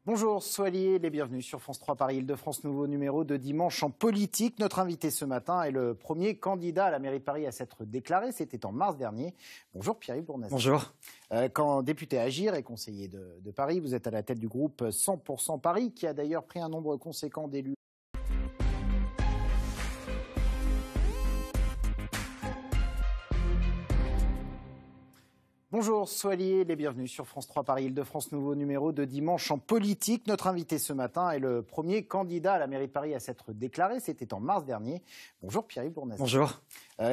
Bonjour, soyez les bienvenus sur France 3 Paris Île-de-France, nouveau numéro de dimanche en politique. Notre invité ce matin est le premier candidat à la mairie de Paris à s'être déclaré. C'était en mars dernier. Bonjour Pierre-Yves Bournazel. Bonjour. Quand député Agir et conseiller de Paris, vous êtes à la tête du groupe 100% Paris, qui a d'ailleurs pris un nombre conséquent d'élus. Bonjour, soyez les bienvenus sur France 3 Paris Île-de-France, nouveau numéro de dimanche en politique. Notre invité ce matin est le premier candidat à la mairie de Paris à s'être déclaré. C'était en mars dernier. Bonjour Pierre-Yves Bournazel. Bonjour.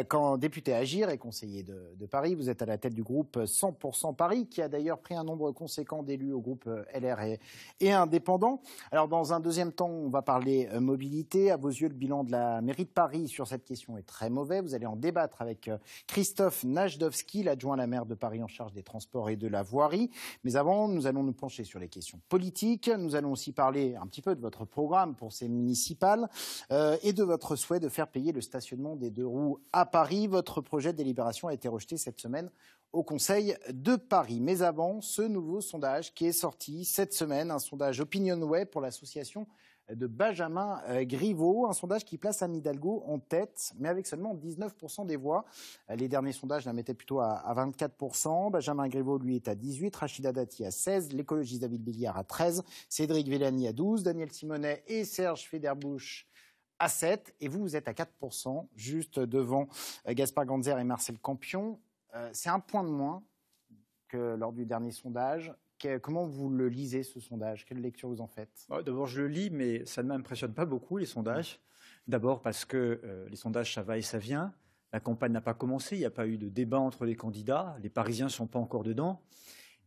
Quand député Agir et conseiller de Paris, vous êtes à la tête du groupe 100% Paris, qui a d'ailleurs pris un nombre conséquent d'élus au groupe LR et indépendants. Alors dans un deuxième temps, on va parler mobilité. À vos yeux, le bilan de la mairie de Paris sur cette question est très mauvais. Vous allez en débattre avec Christophe Najdovski, l'adjoint à la maire de Paris en charge des transports et de la voirie. Mais avant, nous allons nous pencher sur les questions politiques. Nous allons aussi parler un petit peu de votre programme pour ces municipales et de votre souhait de faire payer le stationnement des deux roues à Paris. Votre projet de délibération a été rejeté cette semaine au Conseil de Paris. Mais avant, ce nouveau sondage qui est sorti cette semaine, un sondage OpinionWay pour l'association de Benjamin Griveaux, un sondage qui place Anne Hidalgo en tête, mais avec seulement 19% des voix. Les derniers sondages la mettaient plutôt à 24%. Benjamin Griveaux, lui, est à 18%, Rachida Dati à 16%, l'écologiste David Béliard à 13%, Cédric Villani à 12%, Daniel Simonet et Serge Federbusch à 7%, et vous êtes à 4%, juste devant Gaspard Ganzer et Marcel Campion. C'est un point de moins que lors du dernier sondage. Comment vous le lisez, ce sondage? Quelle lecture vous en faites? D'abord, je le lis, mais ça ne m'impressionne pas beaucoup, les sondages. D'abord parce que les sondages, ça va et ça vient. La campagne n'a pas commencé, il n'y a pas eu de débat entre les candidats. Les Parisiens ne sont pas encore dedans.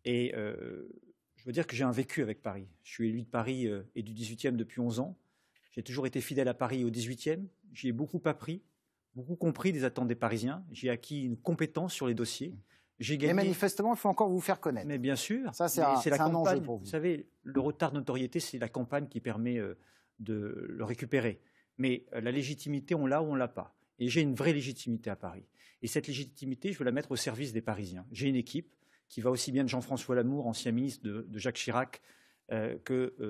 Et je veux dire que j'ai un vécu avec Paris. Je suis élu de Paris et du 18e depuis 11 ans. J'ai toujours été fidèle à Paris au 18e. J'y ai beaucoup appris, beaucoup compris des attentes des Parisiens. J'ai acquis une compétence sur les dossiers. J'ai gagné. Mais manifestement, il faut encore vous faire connaître. Mais bien sûr. Ça, c'est un enjeu pour vous. Vous savez, le retard de notoriété, c'est la campagne qui permet de le récupérer. Mais la légitimité, on l'a ou on ne l'a pas. Et j'ai une vraie légitimité à Paris. Et cette légitimité, je veux la mettre au service des Parisiens. J'ai une équipe qui va aussi bien de Jean-François Lamour, ancien ministre de Jacques Chirac,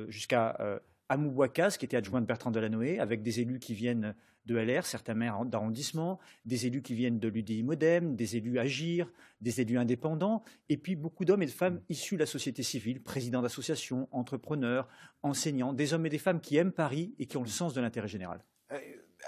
jusqu'à Amou Bouakas, qui était adjoint de Bertrand Delanoë, avec des élus qui viennent de LR, certains maires d'arrondissement, des élus qui viennent de l'UDI-Modem, des élus Agir, des élus indépendants, et puis beaucoup d'hommes et de femmes issus de la société civile, présidents d'associations, entrepreneurs, enseignants, des hommes et des femmes qui aiment Paris et qui ont le sens de l'intérêt général.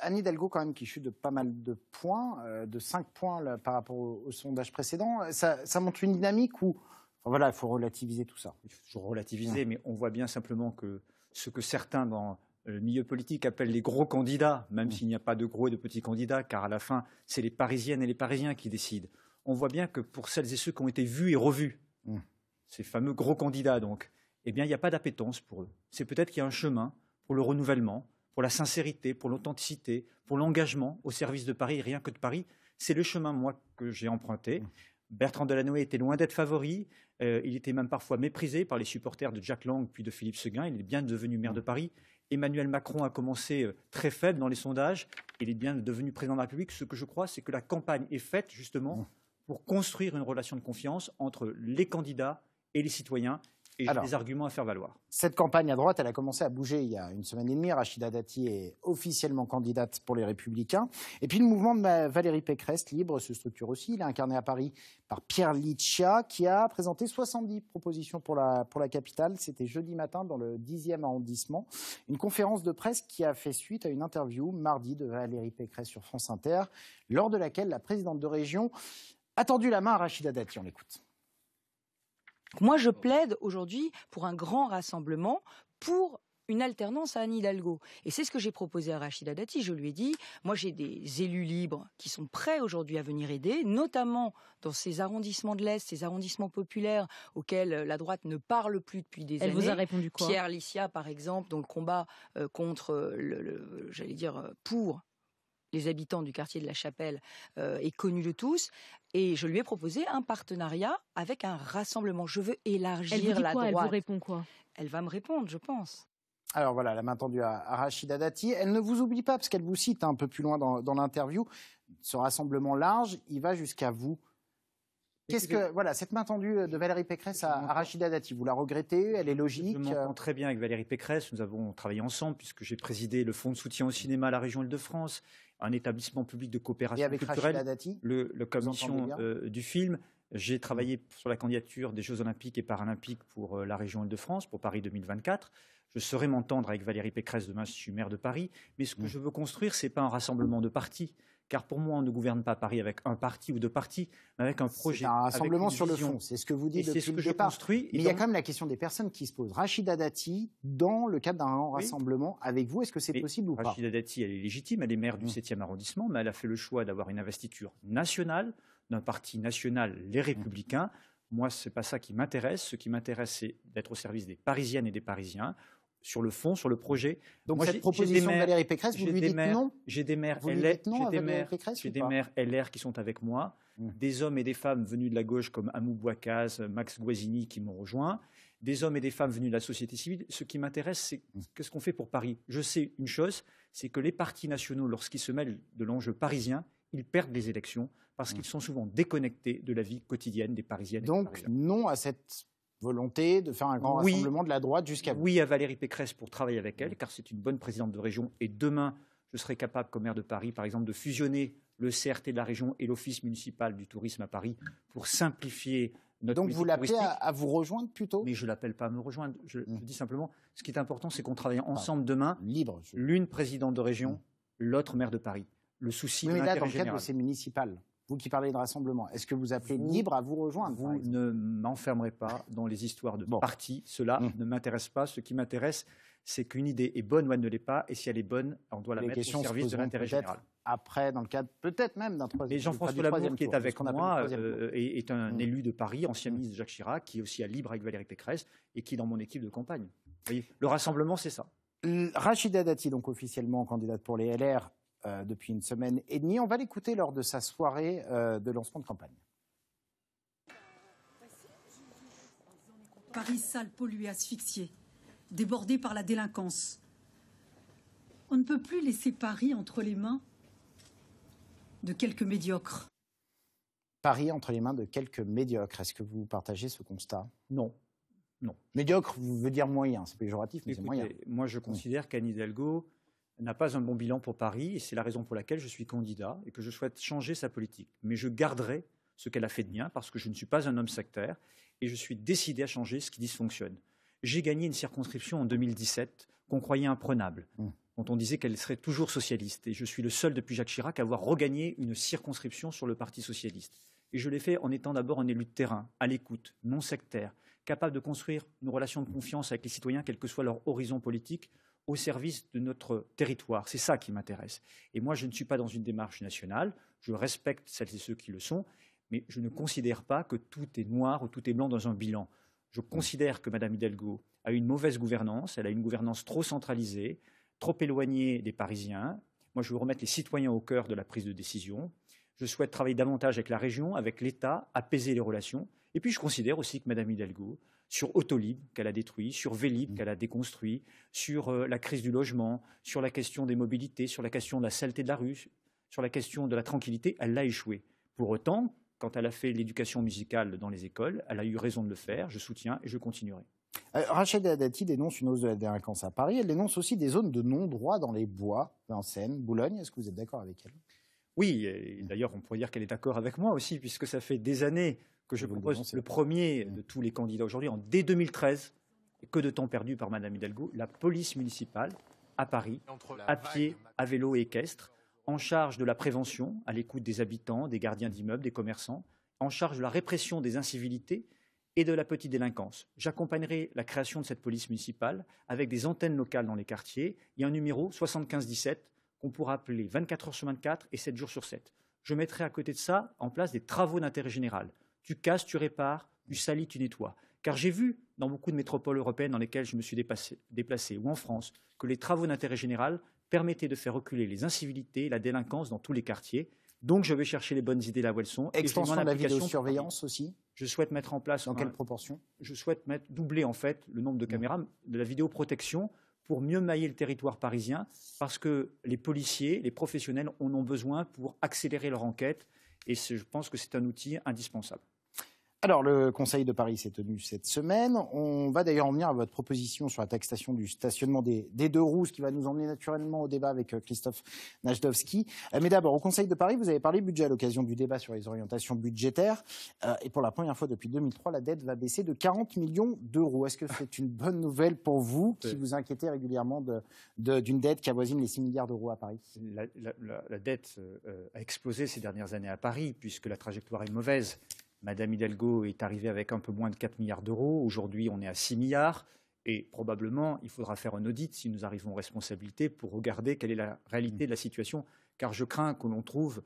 Anne Hidalgo, quand même, qui chute de pas mal de points, de 5 points là, par rapport au sondage précédent, ça montre une dynamique où voilà, il faut relativiser tout ça. Il faut toujours relativiser, mais on voit bien simplement que ce que certains dans le milieu politique appellent les gros candidats, même s'il n'y a pas de gros et de petits candidats, car à la fin, c'est les Parisiennes et les Parisiens qui décident. On voit bien que pour celles et ceux qui ont été vus et revus, ces fameux gros candidats, donc, eh bien, il n'y a pas d'appétence pour eux. C'est peut-être qu'il y a un chemin pour le renouvellement, pour la sincérité, pour l'authenticité, pour l'engagement au service de Paris, rien que de Paris. C'est le chemin, moi, que j'ai emprunté. Bertrand Delanoë était loin d'être favori. Il était même parfois méprisé par les supporters de Jack Lang puis de Philippe Séguin. Il est bien devenu maire de Paris. Emmanuel Macron a commencé très faible dans les sondages. Il est bien devenu président de la République. Ce que je crois, c'est que la campagne est faite justement pour construire une relation de confiance entre les candidats et les citoyens. Et j'ai des arguments à faire valoir. Cette campagne à droite, elle a commencé à bouger il y a une semaine et demie. Rachida Dati est officiellement candidate pour les Républicains. Et puis le mouvement de Valérie Pécresse, Libre, se structure aussi. Il est incarné à Paris par Pierre Litcha, qui a présenté 70 propositions pour la capitale. C'était jeudi matin dans le 10e arrondissement. Une conférence de presse qui a fait suite à une interview mardi de Valérie Pécresse sur France Inter, lors de laquelle la présidente de région a tendu la main à Rachida Dati. On l'écoute. Moi, je plaide aujourd'hui pour un grand rassemblement, pour une alternance à Anne Hidalgo. Et c'est ce que j'ai proposé à Rachida Dati. Je lui ai dit, moi j'ai des élus libres qui sont prêts aujourd'hui à venir aider, notamment dans ces arrondissements de l'Est, ces arrondissements populaires auxquels la droite ne parle plus depuis des années. Elle vous a répondu quoi? Pierre Licia, par exemple, dont le combat contre, j'allais dire, pour les habitants du quartier de la Chapelle est connu de tous. Et je lui ai proposé un partenariat avec un rassemblement. Je veux élargir la droite. Elle vous répond quoi? Elle va me répondre, je pense. Alors voilà, la main tendue à Rachida Dati. Elle ne vous oublie pas, parce qu'elle vous cite un peu plus loin dans l'interview. Ce rassemblement large, il va jusqu'à vous. Voilà, cette main tendue de Valérie Pécresse à Rachida Dati, vous la regrettez? Elle est logique? Je m'entends très bien avec Valérie Pécresse. Nous avons travaillé ensemble puisque j'ai présidé le Fonds de soutien au cinéma à la région Île-de-France, un établissement public de coopération culturelle. Rachida Dati, la commission du film. J'ai travaillé sur la candidature des Jeux Olympiques et Paralympiques pour la région Île-de-France, pour Paris 2024. Je saurais m'entendre avec Valérie Pécresse demain si je suis maire de Paris. Mais ce que je veux construire, ce n'est pas un rassemblement de partis. Car pour moi, on ne gouverne pas Paris avec un parti ou deux partis, mais avec un projet. C'est un rassemblement sur le fond, c'est ce que vous dites depuis le départ. Mais il y a quand même la question des personnes qui se posent. Rachida Dati, dans le cadre d'un grand rassemblement avec vous, est-ce que c'est possible ou pas? Rachida Dati, elle est légitime, elle est maire du 7e arrondissement, mais elle a fait le choix d'avoir une investiture nationale, d'un parti national, les Républicains. Moi, ce n'est pas ça qui m'intéresse. Ce qui m'intéresse, c'est d'être au service des Parisiennes et des Parisiens. Sur le fond, sur le projet. Donc moi, cette proposition de Valérie Pécresse, vous lui dites non? J'ai des maires LR qui sont avec moi, des hommes et des femmes venus de la gauche comme Amou Bouakaz, Max Guazzini qui m'ont rejoint, des hommes et des femmes venus de la société civile. Ce qui m'intéresse, c'est qu'est-ce qu'on fait pour Paris. Je sais une chose, c'est que les partis nationaux, lorsqu'ils se mêlent de l'enjeu parisien, ils perdent les élections parce qu'ils sont souvent déconnectés de la vie quotidienne des Parisiennes. Donc non à cette volonté de faire un grand rassemblement de la droite jusqu'à vous. Oui à Valérie Pécresse pour travailler avec elle, car c'est une bonne présidente de région. Et demain, je serai capable, comme maire de Paris, par exemple, de fusionner le CRT de la région et l'Office municipal du tourisme à Paris pour simplifier notre politique touristique. Donc vous l'appelez à vous rejoindre plutôt? Mais je ne l'appelle pas à me rejoindre. Je dis simplement, ce qui est important, c'est qu'on travaille ensemble demain. L'une présidente de région, l'autre maire de Paris. Le souci de l'intérêt général. Mais là, dans le cadre de ces municipales, vous qui parlez de rassemblement, est-ce que vous appelez libre à vous rejoindre? Vous ne m'enfermerez pas dans les histoires de partis. Cela ne m'intéresse pas. Ce qui m'intéresse, c'est qu'une idée est bonne ou elle ne l'est pas. Et si elle est bonne, on doit la mettre au service de l'intérêt général. Après, dans le cadre peut-être même d'un troisième. Mais Jean-François Lamour, qui est avec moi, est un élu de Paris, ancien ministre de Jacques Chirac, qui est aussi à libre avec Valérie Pécresse et qui est dans mon équipe de campagne. Vous voyez, le rassemblement, c'est ça. Rachida Dati, donc officiellement candidate pour les LR, depuis une semaine et demie. On va l'écouter lors de sa soirée de lancement de campagne. Paris sale, pollué, asphyxié, débordé par la délinquance. On ne peut plus laisser Paris entre les mains de quelques médiocres. Paris entre les mains de quelques médiocres. Est-ce que vous partagez ce constat? Non. Non. Médiocre, vous veut dire moyen. C'est péjoratif, mais c'est moyen. Moi, je considère qu'Anne Hidalgo n'a pas un bon bilan pour Paris, et c'est la raison pour laquelle je suis candidat et que je souhaite changer sa politique. Mais je garderai ce qu'elle a fait de bien, parce que je ne suis pas un homme sectaire, et je suis décidé à changer ce qui dysfonctionne. J'ai gagné une circonscription en 2017 qu'on croyait imprenable, dont on disait qu'elle serait toujours socialiste, et je suis le seul depuis Jacques Chirac à avoir regagné une circonscription sur le Parti socialiste. Et je l'ai fait en étant d'abord un élu de terrain, à l'écoute, non sectaire, capable de construire une relation de confiance avec les citoyens, quel que soit leur horizon politique, au service de notre territoire. C'est ça qui m'intéresse. Et moi, je ne suis pas dans une démarche nationale. Je respecte celles et ceux qui le sont, mais je ne considère pas que tout est noir ou tout est blanc dans un bilan. Je considère que Mme Hidalgo a une mauvaise gouvernance. Elle a une gouvernance trop centralisée, trop éloignée des Parisiens. Moi, je veux remettre les citoyens au cœur de la prise de décision. Je souhaite travailler davantage avec la région, avec l'État, apaiser les relations. Et puis, je considère aussi que Mme Hidalgo, sur Autolib qu'elle a détruit, sur Vélib qu'elle a déconstruit, sur la crise du logement, sur la question des mobilités, sur la question de la saleté de la rue, sur la question de la tranquillité, elle l'a échoué. Pour autant, quand elle a fait l'éducation musicale dans les écoles, elle a eu raison de le faire, je soutiens et je continuerai. Rachida Dati dénonce une hausse de la délinquance à Paris, elle dénonce aussi des zones de non-droit dans les bois, en Seine, Boulogne. Est-ce que vous êtes d'accord avec elle? Oui, et d'ailleurs on pourrait dire qu'elle est d'accord avec moi aussi, puisque ça fait des années que je propose le premier de tous les candidats aujourd'hui, dès 2013, et que de temps perdu par Mme Hidalgo, la police municipale à Paris, à pied, à vélo et équestre, en charge de la prévention, à l'écoute des habitants, des gardiens d'immeubles, des commerçants, en charge de la répression des incivilités et de la petite délinquance. J'accompagnerai la création de cette police municipale avec des antennes locales dans les quartiers et un numéro 7517 qu'on pourra appeler 24 heures sur 24 et 7 jours sur 7. Je mettrai à côté de ça en place des travaux d'intérêt général. Tu casses, tu répares, tu salis, tu nettoies. Car j'ai vu dans beaucoup de métropoles européennes dans lesquelles je me suis déplacé, ou en France, que les travaux d'intérêt général permettaient de faire reculer les incivilités, la délinquance dans tous les quartiers. Donc je vais chercher les bonnes idées là où elles sont. Extension de la vidéosurveillance aussi. Je souhaite mettre en place... Dans quelle proportion? Je souhaite doubler en fait le nombre de caméras, de la vidéoprotection, pour mieux mailler le territoire parisien, parce que les policiers, les professionnels en ont besoin pour accélérer leur enquête, et je pense que c'est un outil indispensable. Alors, le Conseil de Paris s'est tenu cette semaine. On va d'ailleurs en venir à votre proposition sur la taxation du stationnement des deux roues, ce qui va nous emmener naturellement au débat avec Christophe Najdovski. Mais d'abord, au Conseil de Paris, vous avez parlé budget à l'occasion du débat sur les orientations budgétaires. Et pour la première fois depuis 2003, la dette va baisser de 40 millions d'euros. Est-ce que c'est une bonne nouvelle pour vous, qui vous inquiétez régulièrement d'une dette qui avoisine les 6 milliards d'euros à Paris? La dette a explosé ces dernières années à Paris, puisque la trajectoire est mauvaise. Madame Hidalgo est arrivée avec un peu moins de 4 milliards d'euros. Aujourd'hui, on est à 6 milliards. Et probablement, il faudra faire un audit si nous arrivons aux responsabilités pour regarder quelle est la réalité de la situation. Car je crains que l'on trouve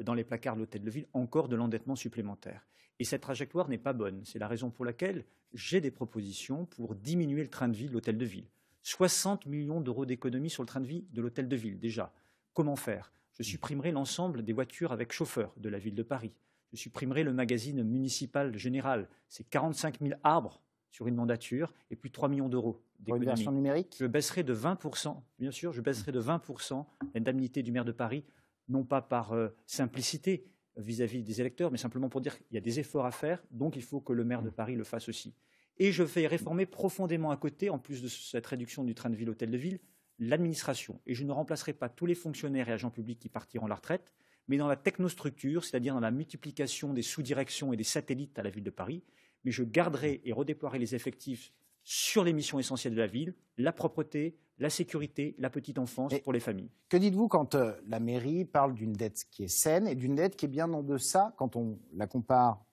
dans les placards de l'Hôtel de Ville encore de l'endettement supplémentaire. Et cette trajectoire n'est pas bonne. C'est la raison pour laquelle j'ai des propositions pour diminuer le train de vie de l'Hôtel de Ville. 60 millions d'euros d'économies sur le train de vie de l'Hôtel de Ville, déjà. Comment faire? Je supprimerai l'ensemble des voitures avec chauffeur de la ville de Paris. Je supprimerai le magazine municipal général. C'est 45 000 arbres sur une mandature et plus de 3 millions d'euros d'économie. Pour une version numérique? Je baisserai de 20%, bien sûr, je baisserai de 20% l'indemnité du maire de Paris, non pas par simplicité vis-à-vis des électeurs, mais simplement pour dire qu'il y a des efforts à faire, donc il faut que le maire de Paris le fasse aussi. Et je vais réformer profondément à côté, en plus de cette réduction du train de vie hôtel de ville, l'administration. Et je ne remplacerai pas tous les fonctionnaires et agents publics qui partiront à la retraite, mais dans la technostructure, c'est-à-dire dans la multiplication des sous-directions et des satellites à la ville de Paris. Mais je garderai et redéploierai les effectifs sur les missions essentielles de la ville, la propreté, la sécurité, la petite enfance pour les familles. Que dites-vous quand la mairie parle d'une dette qui est saine et d'une dette qui est bien en deçà, quand on la compare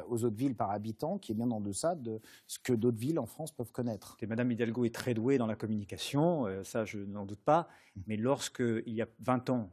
aux autres villes par habitant, qui est bien en deçà de ce que d'autres villes en France peuvent connaître? Et Madame Hidalgo est très douée dans la communication, ça je n'en doute pas, mais lorsque, il y a 20 ans,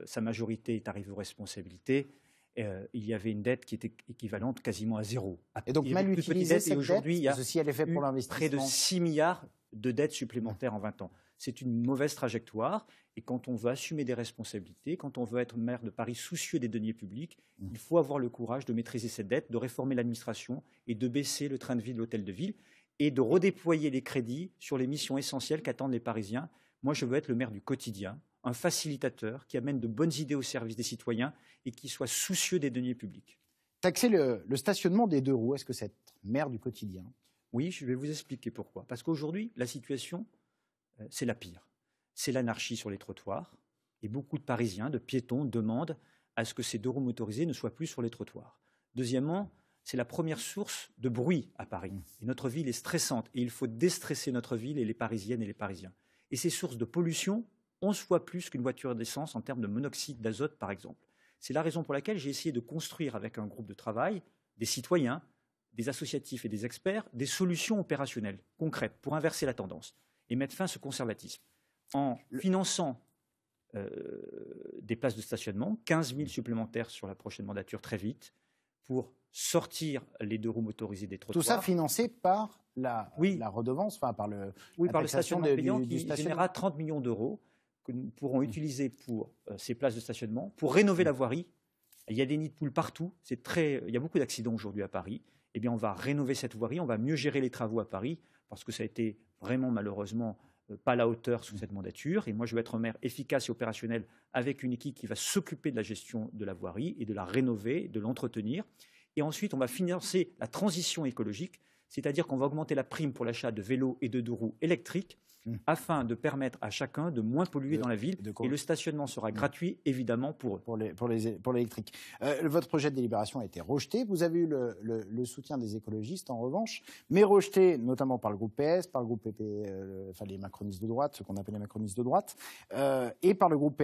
sa majorité est arrivée aux responsabilités, il y avait une dette qui était équivalente quasiment à zéro. Et donc mal utiliser cette dette, il y a si elle est faite pour l'investissement, près de 6 milliards de dettes supplémentaires en 20 ans. C'est une mauvaise trajectoire. Et quand on veut assumer des responsabilités, quand on veut être maire de Paris soucieux des deniers publics, il faut avoir le courage de maîtriser cette dette, de réformer l'administration et de baisser le train de vie de l'hôtel de ville et de redéployer les crédits sur les missions essentielles qu'attendent les Parisiens. Moi, je veux être le maire du quotidien, un facilitateur qui amène de bonnes idées au service des citoyens et qui soit soucieux des deniers publics. Taxer le stationnement des deux roues, est-ce que c'est être maire du quotidien? Oui, je vais vous expliquer pourquoi. Parce qu'aujourd'hui, la situation, c'est la pire. C'est l'anarchie sur les trottoirs. Et beaucoup de Parisiens, de piétons, demandent à ce que ces deux roues motorisées ne soient plus sur les trottoirs. Deuxièmement, c'est la première source de bruit à Paris. Et notre ville est stressante. Et il faut déstresser notre ville et les Parisiennes et les Parisiens. Et ces sources de pollution, 11 fois plus qu'une voiture d'essence en termes de monoxyde d'azote, par exemple. C'est la raison pour laquelle j'ai essayé de construire avec un groupe de travail, des citoyens, des associatifs et des experts, des solutions opérationnelles, concrètes, pour inverser la tendance et mettre fin à ce conservatisme. En finançant des places de stationnement, 15 000 supplémentaires sur la prochaine mandature très vite, pour sortir les deux roues motorisées des trottoirs. Tout ça financé par la redevance, enfin par le stationnement payant qui générera 30 millions d'euros que nous pourrons utiliser pour ces places de stationnement, pour rénover la voirie. Il y a des nids de poules partout, il y a beaucoup d'accidents aujourd'hui à Paris. Eh bien, on va rénover cette voirie, on va mieux gérer les travaux à Paris, parce que ça a été vraiment malheureusement pas à la hauteur sous cette mandature. Et moi, je veux être un maire efficace et opérationnel avec une équipe qui va s'occuper de la gestion de la voirie et de la rénover, de l'entretenir. Et ensuite, on va financer la transition écologique, c'est-à-dire qu'on va augmenter la prime pour l'achat de vélos et de deux roues électriques afin de permettre à chacun de moins polluer dans la ville. Et le stationnement sera gratuit, évidemment, pour eux. Pour l'électrique. Votre projet de délibération a été rejeté. Vous avez eu le soutien des écologistes, en revanche, mais rejeté notamment par le groupe PS, par le groupe enfin les macronistes de droite, ce qu'on appelle les macronistes de droite, et par le groupe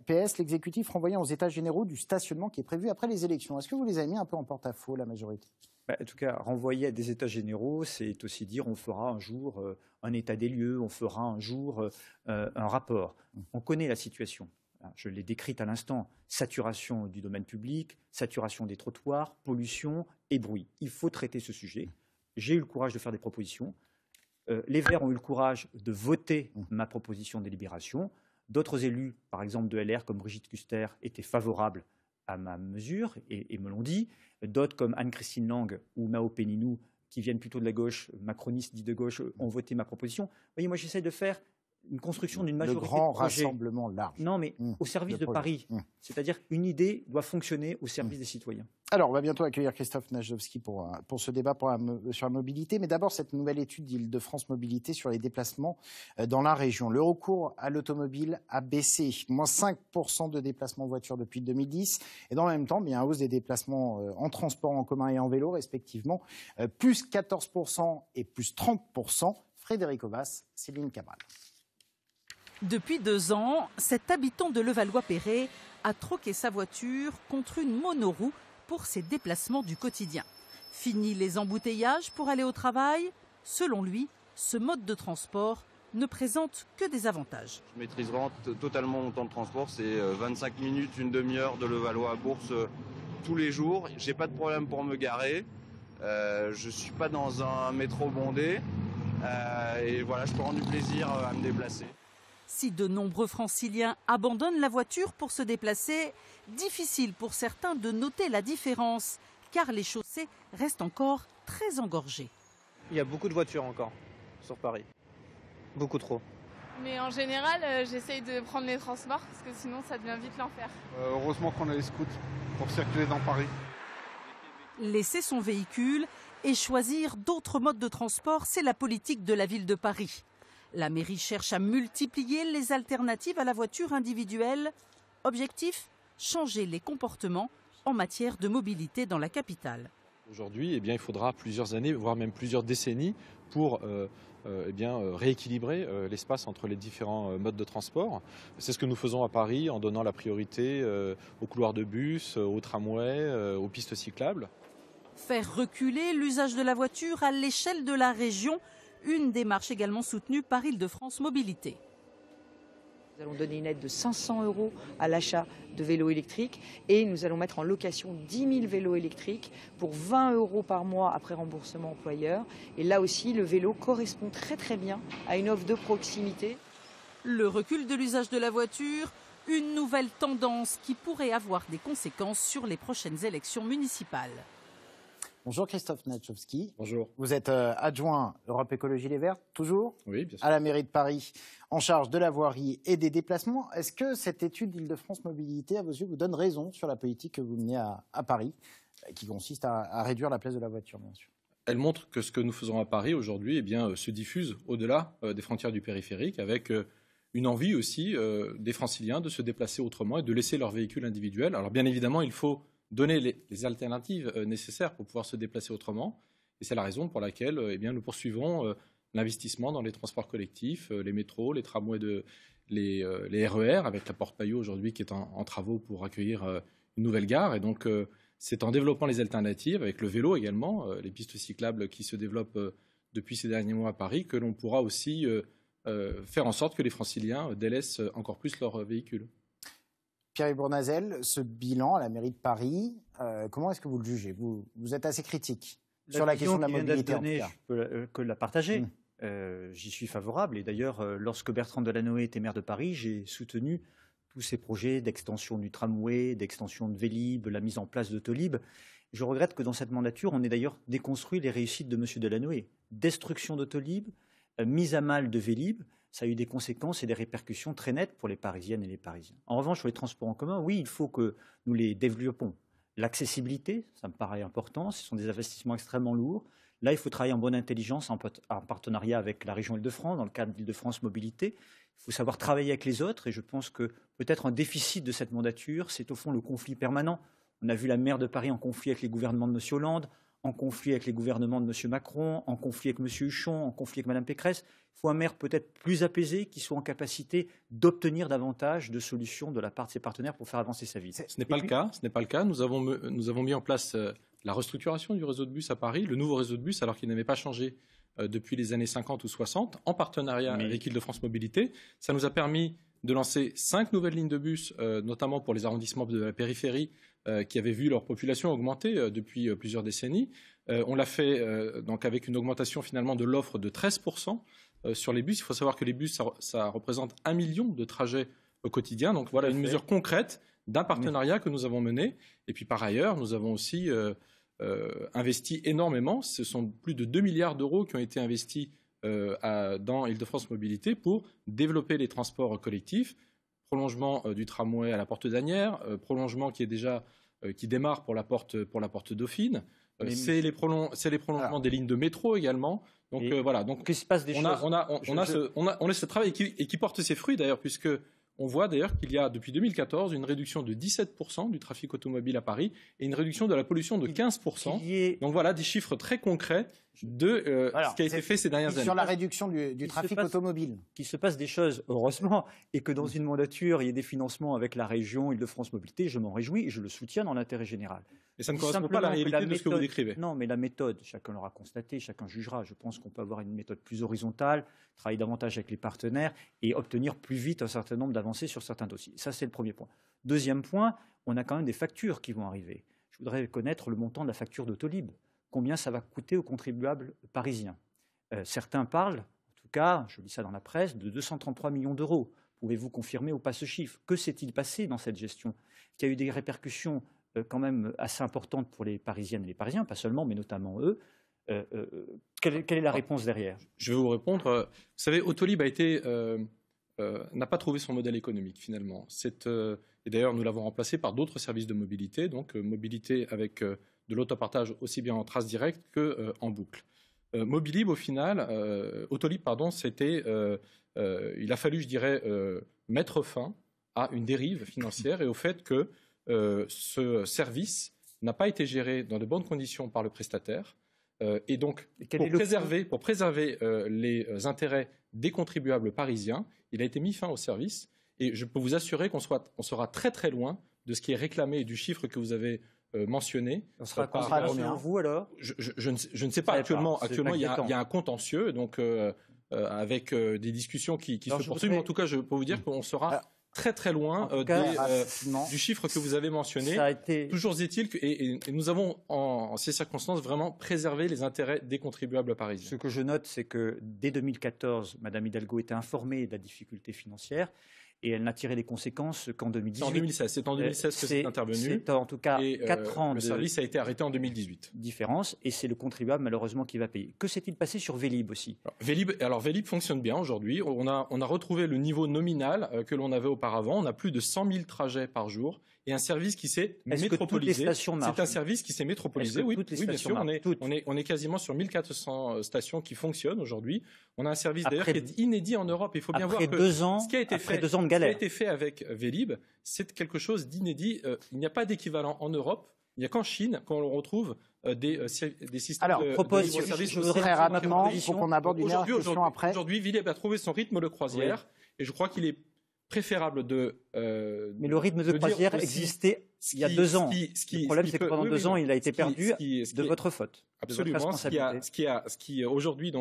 PS, l'exécutif renvoyant aux états généraux du stationnement qui est prévu après les élections. Est-ce que vous les avez mis un peu en porte-à-faux, la majorité? En tout cas, renvoyer à des états généraux, c'est aussi dire on fera un jour un état des lieux, on fera un jour un rapport. On connaît la situation. Je l'ai décrite à l'instant. Saturation du domaine public, saturation des trottoirs, pollution et bruit. Il faut traiter ce sujet. J'ai eu le courage de faire des propositions. Les Verts ont eu le courage de voter ma proposition de délibération. D'autres élus, par exemple de LR, comme Brigitte Kuster, étaient favorables à ma mesure et me l'ont dit. D'autres, comme Anne-Christine Lang ou Mao Péninou, qui viennent plutôt de la gauche, macronistes dits de gauche, ont voté ma proposition. Vous voyez, moi, j'essaie de faire une construction d'une majorité de grand de projets. rassemblement large. Non, mais au service de Paris. C'est-à-dire une idée doit fonctionner au service des citoyens. Alors, on va bientôt accueillir Christophe Najowski pour ce débat sur la mobilité. Mais d'abord, cette nouvelle étude d'Île-de-France Mobilité sur les déplacements dans la région. Le recours à l'automobile a baissé. Moins 5% de déplacements en voiture depuis 2010. Et dans le même temps, il y a une hausse des déplacements en transport en commun et en vélo, respectivement. Plus 14% et plus 30%. Frédéric Ovas, Céline Cabral. Depuis 2 ans, cet habitant de Levallois-Perret a troqué sa voiture contre une monoroue pour ses déplacements du quotidien. Fini les embouteillages pour aller au travail. Selon lui, ce mode de transport ne présente que des avantages. Je maîtrise vraiment totalement mon temps de transport. C'est 25 minutes, une demi-heure de Levallois à Bourse tous les jours. J'ai pas de problème pour me garer. Je suis pas dans un métro bondé. Et voilà, je peux rendre du plaisir à me déplacer. Si de nombreux franciliens abandonnent la voiture pour se déplacer, difficile pour certains de noter la différence, car les chaussées restent encore très engorgées. Il y a beaucoup de voitures encore sur Paris, beaucoup trop. Mais en général, j'essaye de prendre les transports, parce que sinon ça devient vite l'enfer. Heureusement qu'on a les scouts pour circuler dans Paris. Laisser son véhicule et choisir d'autres modes de transport, c'est la politique de la ville de Paris. La mairie cherche à multiplier les alternatives à la voiture individuelle. Objectif, changer les comportements en matière de mobilité dans la capitale. Aujourd'hui, il faudra plusieurs années, voire même plusieurs décennies pour rééquilibrer l'espace entre les différents modes de transport. C'est ce que nous faisons à Paris en donnant la priorité aux couloirs de bus, aux tramways, aux pistes cyclables. Faire reculer l'usage de la voiture à l'échelle de la région, une démarche également soutenue par Île-de-France Mobilité. Nous allons donner une aide de 500 € à l'achat de vélos électriques et nous allons mettre en location 10 000 vélos électriques pour 20 € par mois après remboursement employeur. Et là aussi, le vélo correspond très bien à une offre de proximité. Le recul de l'usage de la voiture, une nouvelle tendance qui pourrait avoir des conséquences sur les prochaines élections municipales. Bonjour Christophe Najowski. Bonjour. Vous êtes adjoint Europe Écologie Les Verts, toujours ? Oui, bien sûr. À la mairie de Paris, en charge de la voirie et des déplacements. Est-ce que cette étude d'Île-de-France Mobilité, à vos yeux, vous donne raison sur la politique que vous menez à Paris, qui consiste à réduire la place de la voiture, bien sûr ? Elle montre que ce que nous faisons à Paris aujourd'hui se diffuse au-delà des frontières du périphérique, avec une envie aussi des franciliens de se déplacer autrement et de laisser leur véhicule individuel. Alors bien évidemment, il faut donner les alternatives nécessaires pour pouvoir se déplacer autrement. Et c'est la raison pour laquelle nous poursuivons l'investissement dans les transports collectifs, les métros, les tramways, les RER, avec la porte Payot aujourd'hui qui est en travaux pour accueillir une nouvelle gare. Et donc, c'est en développant les alternatives, avec le vélo également, les pistes cyclables qui se développent depuis ces derniers mois à Paris, que l'on pourra aussi faire en sorte que les franciliens délaissent encore plus leur véhicule. Pierre Bournazel, ce bilan à la mairie de Paris, comment est-ce que vous le jugez ? Vous êtes assez critique sur la question de la mobilité. Je peux que la partager. J'y suis favorable. Et d'ailleurs, lorsque Bertrand Delanoë était maire de Paris, j'ai soutenu tous ces projets d'extension du tramway, d'extension de Vélib, la mise en place d'Autolib. Je regrette que dans cette mandature, on ait d'ailleurs déconstruit les réussites de M. Delanoë. Destruction d'Autolib, mise à mal de Vélib. Ça a eu des conséquences et des répercussions très nettes pour les Parisiennes et les Parisiens. En revanche, sur les transports en commun, oui, il faut que nous les développons. L'accessibilité, ça me paraît important, ce sont des investissements extrêmement lourds. Là, il faut travailler en bonne intelligence, en partenariat avec la région Île-de-France, dans le cadre d'Île-de-France Mobilité. Il faut savoir travailler avec les autres et je pense que peut-être un déficit de cette mandature, c'est au fond le conflit permanent. On a vu la maire de Paris en conflit avec les gouvernements de M. Hollande, en conflit avec les gouvernements de M. Macron, en conflit avec M. Huchon, en conflit avec Mme Pécresse. Il faut un maire peut-être plus apaisé, qui soit en capacité d'obtenir davantage de solutions de la part de ses partenaires pour faire avancer sa vie. Ce n'est pas le cas. Ce n'est pas le cas. Nous avons mis en place la restructuration du réseau de bus à Paris, le nouveau réseau de bus, alors qu'il n'avait pas changé depuis les années 50 ou 60, en partenariat avec Île-de-France Mobilité. Ça nous a permis de lancer 5 nouvelles lignes de bus, notamment pour les arrondissements de la périphérie, qui avaient vu leur population augmenter depuis plusieurs décennies. On l'a fait donc avec une augmentation finalement de l'offre de 13% sur les bus. Il faut savoir que les bus, ça représente 1 million de trajets au quotidien. Donc voilà une mesure concrète d'un partenariat que nous avons mené. Et puis par ailleurs, nous avons aussi investi énormément. Ce sont plus de 2 milliards d'euros qui ont été investis dans Île-de-France Mobilité pour développer les transports collectifs, prolongement du tramway à la Porte d'Asnières, prolongement qui démarre pour la Porte Dauphine. C'est les prolongements des lignes de métro également. Donc voilà. Donc qu'il se passe des choses. On a ce travail qui porte ses fruits d'ailleurs, puisque on voit d'ailleurs qu'il y a depuis 2014 une réduction de 17% du trafic automobile à Paris et une réduction de la pollution de 15%. Donc voilà des chiffres très concrets de ce qui a été fait ces dernières années. Sur la réduction du trafic automobile. Qu'il se passe des choses, heureusement, et que dans une mandature, il y ait des financements avec la région Île-de-France Mobilité, je m'en réjouis et je le soutiens dans l'intérêt général. Et ça ne correspond pas à la réalité de ce que vous décrivez. Non, mais la méthode, chacun l'aura constaté, chacun jugera. Je pense qu'on peut avoir une méthode plus horizontale, travailler davantage avec les partenaires et obtenir plus vite un certain nombre d'avancées sur certains dossiers. Ça, c'est le premier point. Deuxième point, on a quand même des factures qui vont arriver. Je voudrais connaître le montant de la facture d'Autolib. Combien ça va coûter aux contribuables parisiens. Certains parlent, en tout cas, je lis ça dans la presse, de 233 millions d'euros. Pouvez-vous confirmer ou pas ce chiffre? Que s'est-il passé dans cette gestion? Qui a eu des répercussions quand même assez importantes pour les Parisiennes et les Parisiens, pas seulement, mais notamment eux. Quelle est la réponse derrière? Je vais vous répondre. Vous savez, Autolib n'a pas trouvé son modèle économique finalement. Et d'ailleurs, nous l'avons remplacé par d'autres services de mobilité, donc mobilité avec de l'autopartage aussi bien en trace directe qu'en boucle. Mobilib, au final, Autolib, pardon, il a fallu, je dirais, mettre fin à une dérive financière et au fait que ce service n'a pas été géré dans de bonnes conditions par le prestataire. Et donc, pour préserver les intérêts des contribuables parisiens, il a été mis fin au service. Et je peux vous assurer qu'on sera très très loin de ce qui est réclamé et du chiffre que vous avez mentionné. On sera selon vous alors? Je ne sais pas. Actuellement, il y a un contentieux, donc avec des discussions qui se poursuivent. En tout cas, je peux vous dire qu'on sera très très loin du chiffre que vous avez mentionné. Toujours est-il que nous avons en ces circonstances vraiment préservé les intérêts des contribuables parisiens. Ce que je note, c'est que dès 2014, Mme Hidalgo était informée de la difficulté financière. Et elle n'a tiré les conséquences qu'en 2018. C'est en 2016 que c'est intervenu. C'est en tout cas 4 ans le service a été arrêté en 2018. Différence, et c'est le contribuable malheureusement qui va payer. Que s'est-il passé sur Vélib aussi? Alors Vélib fonctionne bien aujourd'hui. On a retrouvé le niveau nominal que l'on avait auparavant. On a plus de 100 000 trajets par jour. Et un service qui s'est métropolisé. C'est un service qui s'est métropolisé. Oui, bien sûr. On est quasiment sur 1400 stations qui fonctionnent aujourd'hui. On a un service d'ailleurs qui est inédit en Europe. Il faut bien voir que ce qui a été fait avec Vélib, c'est quelque chose d'inédit. Il n'y a pas d'équivalent en Europe. Il n'y a qu'en Chine qu'on retrouve des systèmes de libre-service. Je voudrais très rapidement, il faut qu'on aborde une question après. Aujourd'hui, Vélib a trouvé son rythme de croisière. Et je crois qu'il est préférable de... mais le rythme de croisière existait il y a 2 ans. Le problème, c'est que pendant 2 ans, il a été perdu de votre faute. Absolument. Ce qui aujourd'hui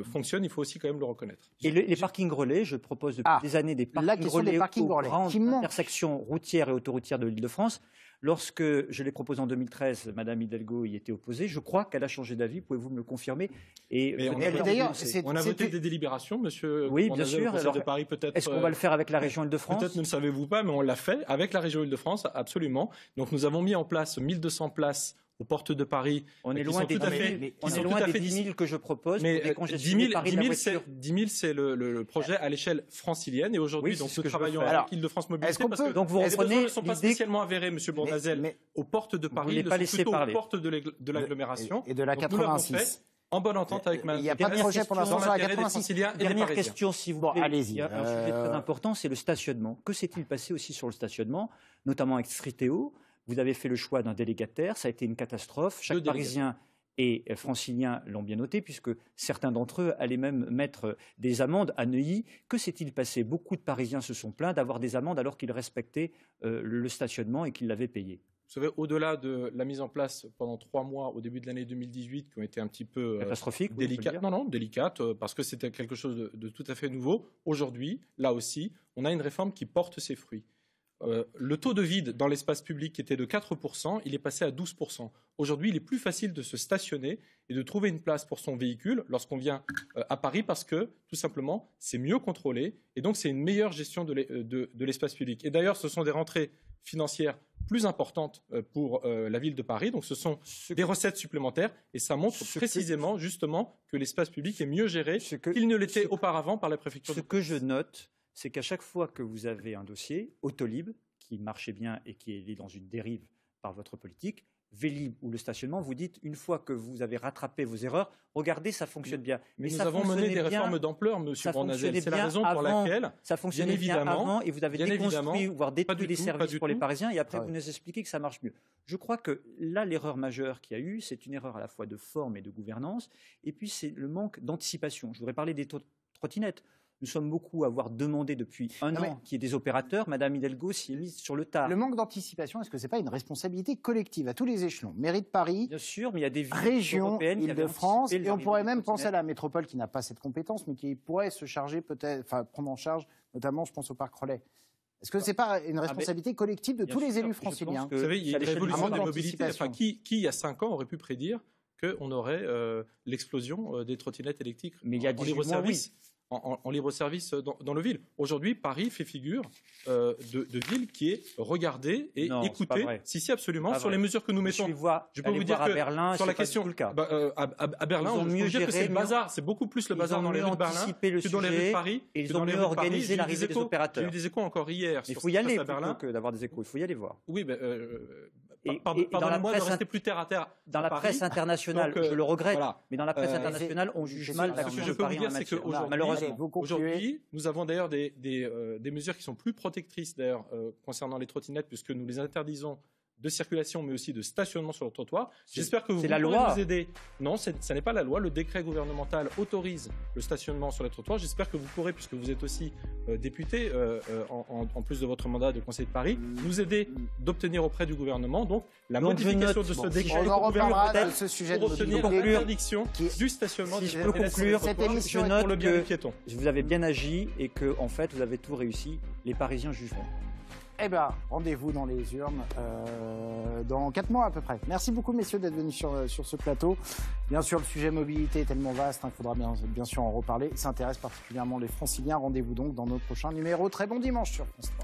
fonctionne, il faut aussi quand même le reconnaître. Et les parkings relais, je propose depuis des années des parkings relais aux grandes intersections routières et autoroutières de l'Île-de-France. Lorsque je l'ai proposé en 2013, Mme Hidalgo y était opposée. Je crois qu'elle a changé d'avis. Pouvez-vous me le confirmer? On a voté des délibérations, monsieur. Oui, bien sûr. Alors, de Paris, peut-être. Est-ce qu'on va le faire avec la région Île-de-France? Peut-être ne le savez-vous pas, mais on l'a fait avec la région Île-de-France, absolument. Donc nous avons mis en place 1200 places aux portes de Paris. On est loin des 10 000 que je propose. Mais 10 000, c'est le projet à l'échelle francilienne. Et aujourd'hui, nous travaillons avec Île-de-France Mobilité. Donc vous reprenez ne sont pas spécialement avérés, M. Bournazel, aux portes de Paris, ils sont plutôt aux portes de l'agglomération. Et de la 86. En bonne entente avec Mme. Il n'y a pas de projet pour l'instant sur la 86. Dernière question, si vous plaît. Allez-y. Il y a un sujet très important, c'est le stationnement. Que s'est-il passé aussi sur le stationnement, notamment avec Striteo? Vous avez fait le choix d'un délégataire, ça a été une catastrophe. Chaque Parisien et Francilien l'ont bien noté, puisque certains d'entre eux allaient même mettre des amendes à Neuilly. Que s'est-il passé? Beaucoup de Parisiens se sont plaints d'avoir des amendes alors qu'ils respectaient le stationnement et qu'ils l'avaient payé. Vous savez, au-delà de la mise en place pendant 3 mois au début de l'année 2018, qui ont été un petit peu catastrophiques, délicates, délicates, parce que c'était quelque chose de tout à fait nouveau. Aujourd'hui, là aussi, on a une réforme qui porte ses fruits. le taux de vide dans l'espace public qui était de 4%, il est passé à 12%. Aujourd'hui, il est plus facile de se stationner et de trouver une place pour son véhicule lorsqu'on vient à Paris parce que, tout simplement, c'est mieux contrôlé et donc c'est une meilleure gestion de l'espace public. Et d'ailleurs, ce sont des rentrées financières plus importantes pour la ville de Paris. Donc ce sont des recettes supplémentaires et ça montre précisément, justement, que l'espace public est mieux géré qu'il ne l'était auparavant par la préfecture. Ce que je note, c'est qu'à chaque fois que vous avez un dossier, Autolib, qui marchait bien et qui est dans une dérive par votre politique, Vélib ou le stationnement, vous dites, une fois que vous avez rattrapé vos erreurs, regardez, ça fonctionne bien. Mais nous avons mené des réformes d'ampleur, M. Brandazet. C'est la raison pour laquelle, ça fonctionnait bien avant, et vous avez déconstruit, voire détruit les services pour les Parisiens, et après vous nous expliquez que ça marche mieux. Je crois que là, l'erreur majeure qu'il y a eu, c'est une erreur à la fois de forme et de gouvernance, et puis c'est le manque d'anticipation. Je voudrais parler des trottinettes. Nous sommes beaucoup à avoir demandé depuis un an qu'il y ait des opérateurs. Madame Hidalgo s'y est mise sur le tard. Le manque d'anticipation, est-ce que ce n'est pas une responsabilité collective à tous les échelons? Mairie de Paris, bien sûr, mais il y a des villes régions, Île-de-France, et on pourrait même penser à la métropole qui n'a pas cette compétence, mais qui pourrait se charger peut-être, enfin prendre en charge, notamment, je pense au parc Relais. Est-ce que ce n'est pas une responsabilité collective de tous les élus franciliens? Vous savez, il y a une révolution des mobilités. Enfin, qui, il y a 5 ans, aurait pu prédire qu'on aurait l'explosion des trottinettes électriques mais il y a 18 mois, oui. En libre-service dans le ville. Aujourd'hui, Paris fait figure de ville qui est regardée et écoutée. Si, absolument, sur les mesures que nous mettons. Je peux vous dire que Berlin, sur la question, à Berlin, on peut dire que c'est le bazar. C'est beaucoup plus le bazar dans les rues de Berlin que dans les rues de Paris. Et ils ont mieux organisé l'arrivée des opérateurs. J'ai eu des échos encore hier. Il faut y aller plutôt que d'avoir des échos. Il faut y aller voir. Oui, pardonnez-moi de rester plus terre à terre. Dans la presse internationale, je le regrette, mais dans la presse internationale, on juge mal l'action de Paris en la matière. Malheureusement. Aujourd'hui, nous avons d'ailleurs des mesures qui sont plus protectrices d'ailleurs concernant les trottinettes puisque nous les interdisons de circulation mais aussi de stationnement sur le trottoir. J'espère que vous pourrez nous aider. Non, ce n'est pas la loi. Le décret gouvernemental autorise le stationnement sur les trottoirs. J'espère que vous pourrez, puisque vous êtes aussi député en plus de votre mandat de conseiller de Paris, nous aider d'obtenir auprès du gouvernement donc la modification de ce décret. On en reparlera de ce sujet pour obtenir l'interdiction du stationnement. Si je peux conclure, je note que vous avez bien agi et que en fait vous avez tout réussi. Les Parisiens jugeront. Eh bien, rendez-vous dans les urnes dans 4 mois à peu près. Merci beaucoup, messieurs, d'être venus sur ce plateau. Bien sûr, le sujet mobilité est tellement vaste, il faudra bien sûr en reparler. Ça intéresse particulièrement les Franciliens. Rendez-vous donc dans notre prochain numéro. Très bon dimanche sur France 3.